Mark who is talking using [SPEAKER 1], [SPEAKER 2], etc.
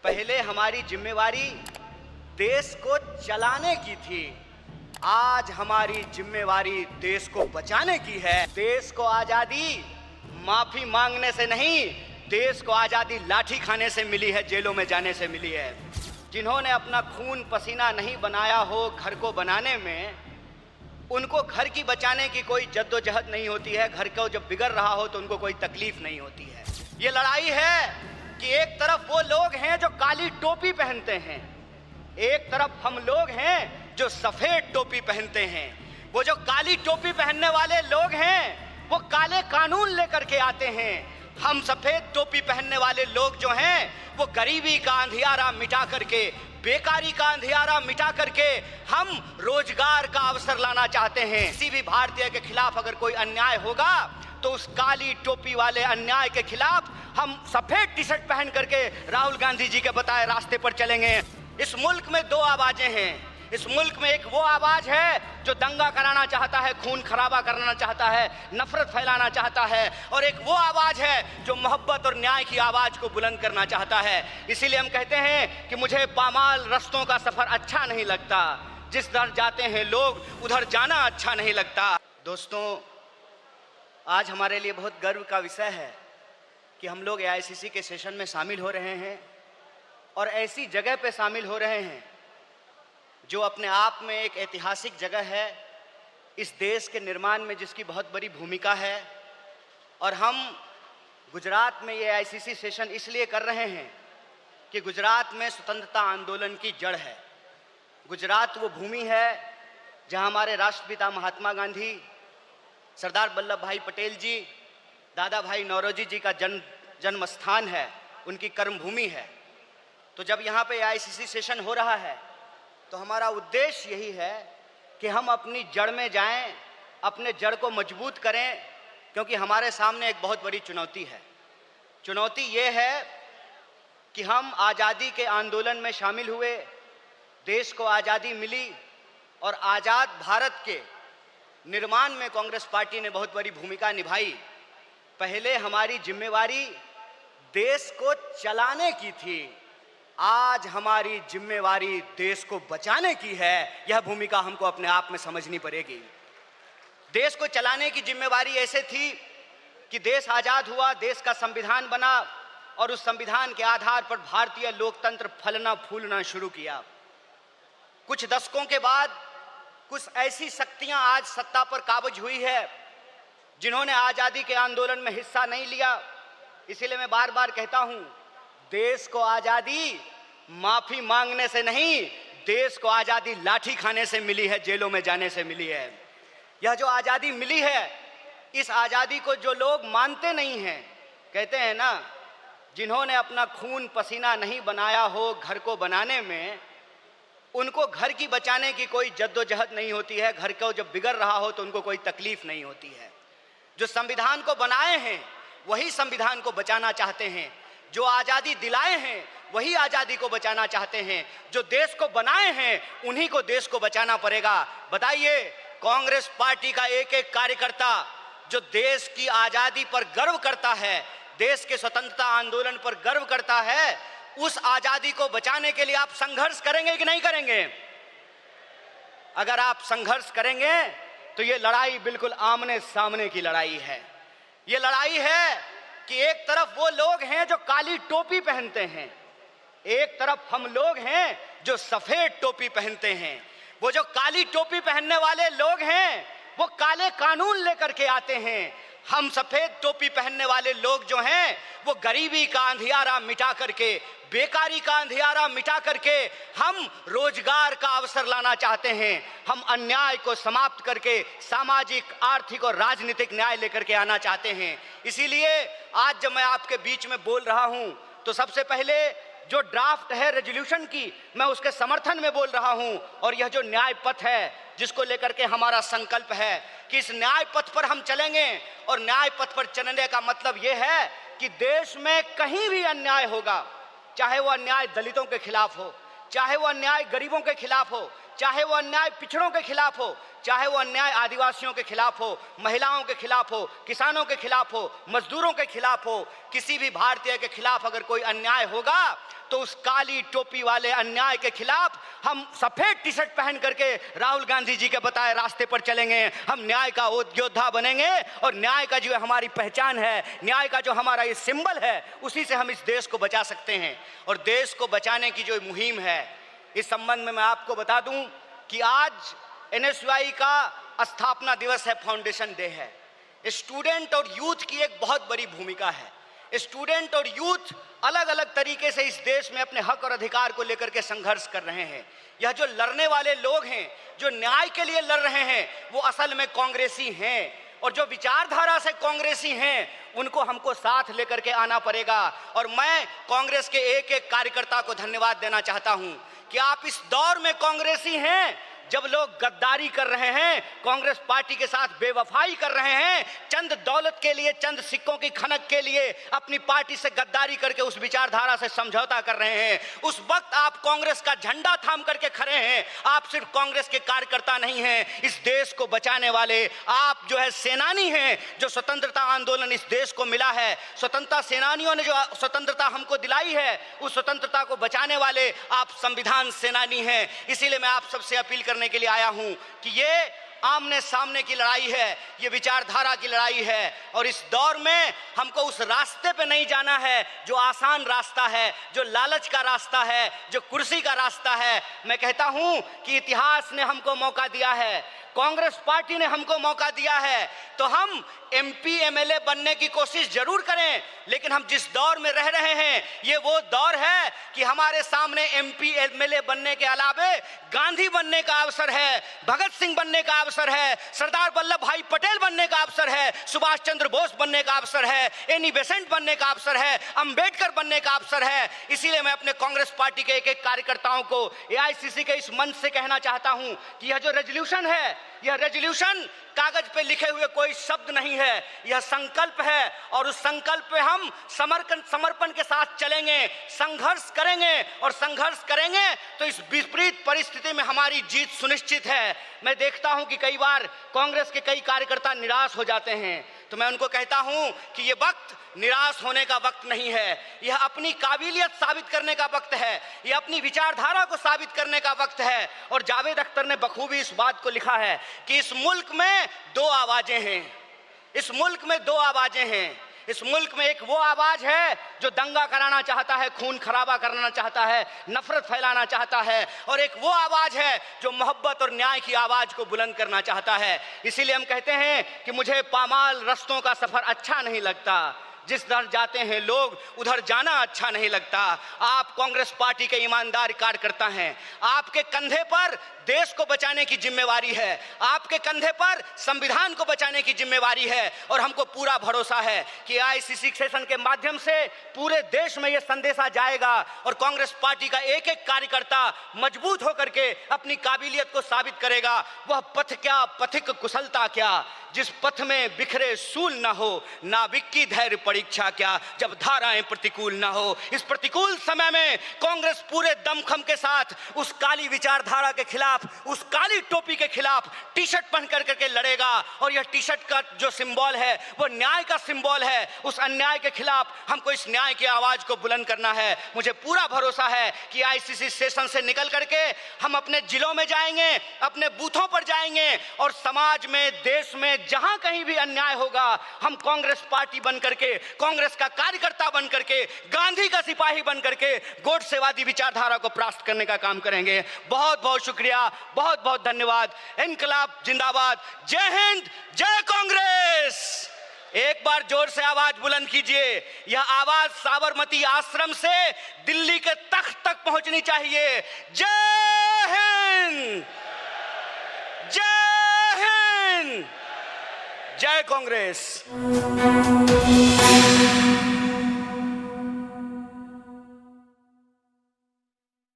[SPEAKER 1] पहले हमारी जिम्मेवारी देश को चलाने की थी, आज हमारी जिम्मेवारी देश को बचाने की है। देश को आजादी माफी मांगने से नहीं, देश को आजादी लाठी खाने से मिली है, जेलों में जाने से मिली है। जिन्होंने अपना खून पसीना नहीं बनाया हो घर को बनाने में, उनको घर की बचाने की कोई जद्दोजहद नहीं होती है। घर को जब बिगड़ रहा हो तो उनको कोई तकलीफ नहीं होती है। ये लड़ाई है कि एक तरफ वो लोग हैं जो काली टोपी पहनते हैं, एक तरफ हम लोग हैं जो सफेद टोपी पहनते हैं। वो जो काली टोपी पहनने वाले लोग हैं वो काले कानून लेकर के आते हैं। हम सफेद टोपी पहनने वाले लोग जो हैं वो गरीबी का अंधियारा मिटा करके, बेकारी का अंधियारा मिटा करके हम रोजगार का अवसर लाना चाहते हैं। किसी भी भारतीय के खिलाफ अगर कोई अन्याय होगा तो उस काली टोपी वाले अन्याय के खिलाफ हम सफेद टी शर्ट पहन करके राहुल गांधी जी के बताए रास्ते पर चलेंगे। इस मुल्क में दो आवाजें हैं। इस मुल्क में एक वो आवाज है जो दंगा कराना चाहता है, खून खराबा करना चाहता है, नफरत फैलाना चाहता है, और एक वो आवाज है जो मोहब्बत और न्याय की आवाज को बुलंद करना चाहता है। इसीलिए हम कहते हैं कि मुझे पामाल रस्तों का सफर अच्छा नहीं लगता, जिस दर जाते हैं लोग उधर जाना अच्छा नहीं लगता। दोस्तों, आज हमारे लिए बहुत गर्व का विषय है कि हम लोग एआईसीसी के सेशन में शामिल हो रहे हैं और ऐसी जगह पे शामिल हो रहे हैं जो अपने आप में एक ऐतिहासिक जगह है, इस देश के निर्माण में जिसकी बहुत बड़ी भूमिका है। और हम गुजरात में ये एआईसीसी सेशन इसलिए कर रहे हैं कि गुजरात में स्वतंत्रता आंदोलन की जड़ है। गुजरात वो भूमि है जहां हमारे राष्ट्रपिता महात्मा गांधी, सरदार वल्लभ भाई पटेल जी, दादा भाई नौरोजी जी का जन्म स्थान है, उनकी कर्मभूमि है। तो जब यहाँ पे एआईसीसी सेशन हो रहा है तो हमारा उद्देश्य यही है कि हम अपनी जड़ में जाएं, अपने जड़ को मजबूत करें, क्योंकि हमारे सामने एक बहुत बड़ी चुनौती है। चुनौती ये है कि हम आज़ादी के आंदोलन में शामिल हुए, देश को आज़ादी मिली और आज़ाद भारत के निर्माण में कांग्रेस पार्टी ने बहुत बड़ी भूमिका निभाई। पहले हमारी जिम्मेवारी देश को चलाने की थी, आज हमारी जिम्मेवारी देश को बचाने की है। यह भूमिका हमको अपने आप में समझनी पड़ेगी। देश को चलाने की जिम्मेवारी ऐसे थी कि देश आज़ाद हुआ, देश का संविधान बना और उस संविधान के आधार पर भारतीय लोकतंत्र फलना फूलना शुरू किया। कुछ दशकों के बाद कुछ ऐसी शक्तियां आज सत्ता पर काबिज हुई है जिन्होंने आज़ादी के आंदोलन में हिस्सा नहीं लिया। इसीलिए मैं बार बार कहता हूं, देश को आज़ादी माफी मांगने से नहीं, देश को आज़ादी लाठी खाने से मिली है, जेलों में जाने से मिली है। यह जो आज़ादी मिली है, इस आज़ादी को जो लोग मानते नहीं हैं, कहते हैं ना, जिन्होंने अपना खून पसीना नहीं बनाया हो घर को बनाने में, उनको घर की बचाने की कोई जद्दोजहद नहीं होती है। घर को जब बिगड़ रहा हो तो उनको कोई तकलीफ नहीं होती है। जो संविधान को बनाए हैं वही संविधान को बचाना चाहते हैं, जो आज़ादी दिलाए हैं वही आज़ादी को बचाना चाहते हैं, जो देश को बनाए हैं उन्हीं को देश को बचाना पड़ेगा। बताइए, कांग्रेस पार्टी का एक एक कार्यकर्ता जो देश की आज़ादी पर गर्व करता है, देश के स्वतंत्रता आंदोलन पर गर्व करता है, उस आज़ादी को बचाने के लिए आप संघर्ष करेंगे कि नहीं करेंगे? अगर आप संघर्ष करेंगे तो ये लड़ाई बिल्कुल आमने सामने की लड़ाई है। ये लड़ाई है कि एक तरफ वो लोग हैं जो काली टोपी पहनते हैं, एक तरफ हम लोग हैं जो सफेद टोपी पहनते हैं। वो जो काली टोपी पहनने वाले लोग हैं वो काले कानून लेकर के आते हैं। हम सफेद टोपी पहनने वाले लोग जो हैं वो गरीबी का अंधियारा मिटा करके, बेकारी का अंधियारा मिटा करके हम रोजगार का अवसर लाना चाहते हैं। हम अन्याय को समाप्त करके सामाजिक, आर्थिक और राजनीतिक न्याय लेकर के आना चाहते हैं। इसीलिए आज जब मैं आपके बीच में बोल रहा हूं तो सबसे पहले जो ड्राफ्ट है रेजोल्यूशन की, मैं उसके समर्थन में बोल रहा हूं। और यह जो न्याय पथ है जिसको लेकर के हमारा संकल्प है कि इस न्याय पथ पर हम चलेंगे, और न्याय पथ पर चलने का मतलब यह है कि देश में कहीं भी अन्याय होगा, चाहे वो अन्याय दलितों के खिलाफ हो, चाहे वो अन्याय गरीबों के खिलाफ हो, चाहे वो अन्याय पिछड़ों के खिलाफ हो, चाहे वो अन्याय आदिवासियों के खिलाफ हो, महिलाओं के खिलाफ हो, किसानों के खिलाफ हो, मजदूरों के खिलाफ हो, किसी भी भारतीय के खिलाफ अगर कोई अन्याय होगा तो उस काली टोपी वाले अन्याय के खिलाफ हम सफेद टी शर्ट पहन करके राहुल गांधी जी के बताए रास्ते पर चलेंगे। हम न्याय का योद्धा बनेंगे और न्याय का जो हमारी पहचान है, न्याय का जो हमारा ये सिंबल है, उसी से हम इस देश को बचा सकते हैं। और देश को बचाने की जो मुहिम है, इस संबंध में मैं आपको बता दूं कि आज एनएसयूआई का स्थापना दिवस है, फाउंडेशन डे है। स्टूडेंट और यूथ की एक बहुत बड़ी भूमिका है। स्टूडेंट और यूथ अलग अलग तरीके से इस देश में अपने हक और अधिकार को लेकर के संघर्ष कर रहे हैं। यह जो लड़ने वाले लोग हैं, जो न्याय के लिए लड़ रहे हैं, वो असल में कांग्रेसी हैं। और जो विचारधारा से कांग्रेसी हैं, उनको हमको साथ लेकर के आना पड़ेगा। और मैं कांग्रेस के एक एक कार्यकर्ता को धन्यवाद देना चाहता हूं कि आप इस दौर में कांग्रेसी हैं जब लोग गद्दारी कर रहे हैं, कांग्रेस पार्टी के साथ बेवफाई कर रहे हैं, चंद दौलत के लिए, चंद सिक्कों की खनक के लिए अपनी पार्टी से गद्दारी करके उस विचारधारा से समझौता कर रहे हैं। उस वक्त आप कांग्रेस का झंडा थाम करके खड़े हैं। आप सिर्फ कांग्रेस के कार्यकर्ता नहीं हैं, इस देश को बचाने वाले आप जो है सेनानी हैं। जो स्वतंत्रता आंदोलन इस देश को मिला है, स्वतंत्रता सेनानियों ने जो स्वतंत्रता हमको दिलाई है, उस स्वतंत्रता को बचाने वाले आप संविधान सेनानी हैं। इसीलिए मैं आप सबसे अपील करने के लिए आया हूं कि ये आमने सामने की लड़ाई है, ये विचारधारा की लड़ाई है। और इस दौर में हमको उस रास्ते पे नहीं जाना है जो आसान रास्ता है, जो लालच का रास्ता है, जो कुर्सी का रास्ता है। मैं कहता हूं कि इतिहास ने हमको मौका दिया है, कांग्रेस पार्टी ने हमको मौका दिया है, तो हम एमपी एमएलए बनने की कोशिश जरूर करें। लेकिन हम जिस दौर में रह रहे हैं, ये वो दौर है कि हमारे सामने एमपी एमएलए बनने के अलावे गांधी बनने का अवसर है, भगत सिंह बनने का अवसर है, सरदार वल्लभ भाई पटेल बनने का अवसर है, सुभाष चंद्र बोस बनने का अवसर है, एनी बेसेंट बनने का अवसर है, अंबेडकर बनने का अवसर है। इसीलिए मैं अपने कांग्रेस पार्टी के एक एक कार्यकर्ताओं को एआईसीसी के इस मंच से कहना चाहता हूं कि यह जो रेजोल्यूशन है, यह रेजोल्यूशन कागज पे लिखे हुए कोई शब्द नहीं है, यह संकल्प है। और उस संकल्प पे हम समर्पण के साथ चलेंगे, संघर्ष करेंगे। और संघर्ष करेंगे तो इस विपरीत परिस्थिति में हमारी जीत सुनिश्चित है। मैं देखता हूं कि कई बार कांग्रेस के कई कार्यकर्ता निराश हो जाते हैं, तो मैं उनको कहता हूं कि यह वक्त निराश होने का वक्त नहीं है, यह अपनी काबिलियत साबित करने का वक्त है, यह अपनी विचारधारा को साबित करने का वक्त है। और जावेद अख्तर ने बखूबी इस बात को लिखा है कि इस मुल्क में दो आवाजें हैं, इस मुल्क में दो आवाजें हैं। इस मुल्क में एक वो आवाज है जो दंगा कराना चाहता है, खून खराबा करना चाहता है, नफरत फैलाना चाहता है, और एक वो आवाज है जो मोहब्बत और न्याय की आवाज को बुलंद करना चाहता है। इसीलिए हम कहते हैं कि मुझे पामाल रस्तों का सफर अच्छा नहीं लगता, जिस दर जाते हैं लोग उधर जाना अच्छा नहीं लगता। आप कांग्रेस पार्टी के ईमानदार कार्यकर्ता हैं, आपके कंधे पर देश को बचाने की जिम्मेवारी है, आपके कंधे पर संविधान को बचाने की जिम्मेवारी है। और हमको पूरा भरोसा है कि आईसीसी सेशन के माध्यम से पूरे देश में यह संदेशा जाएगा और कांग्रेस पार्टी का एक एक कार्यकर्ता मजबूत होकर के अपनी काबिलियत को साबित करेगा। वह पथ क्या, पथिक कुशलता क्या, जिस पथ में बिखरे सूल ना हो, नाविक की धैर्य परीक्षा क्या, जब धाराएं प्रतिकूल ना हो। इस प्रतिकूल समय में कांग्रेस पूरे दमखम के साथ उस काली विचारधारा के खिलाफ, उस काली टोपी के खिलाफ टी शर्ट पहन करके लड़ेगा। और यह टी शर्ट का जो सिंबल है वो न्याय का सिंबल है। उस अन्याय के खिलाफ हमको इस न्याय की आवाज को बुलंद करना है। मुझे पूरा भरोसा है कि आईसीसी सेशन से निकल करके हम अपने जिलों में जाएंगे, अपने बूथों पर जाएंगे और समाज में, देश में जहां कहीं भी अन्याय होगा, हम कांग्रेस पार्टी बन करके, कांग्रेस का कार्यकर्ता बन करके, गांधी का सिपाही बन करके गोडसेवादी विचारधारा को परास्त करने का काम करेंगे। बहुत बहुत शुक्रिया, बहुत बहुत धन्यवाद। इनकलाब जिंदाबाद, जय हिंद, जय कांग्रेस। एक बार जोर से आवाज बुलंद कीजिए। यह आवाज साबरमती आश्रम से दिल्ली के तख्त तक पहुंचनी चाहिए। जय हिंद, जय हिंद, जय कांग्रेस।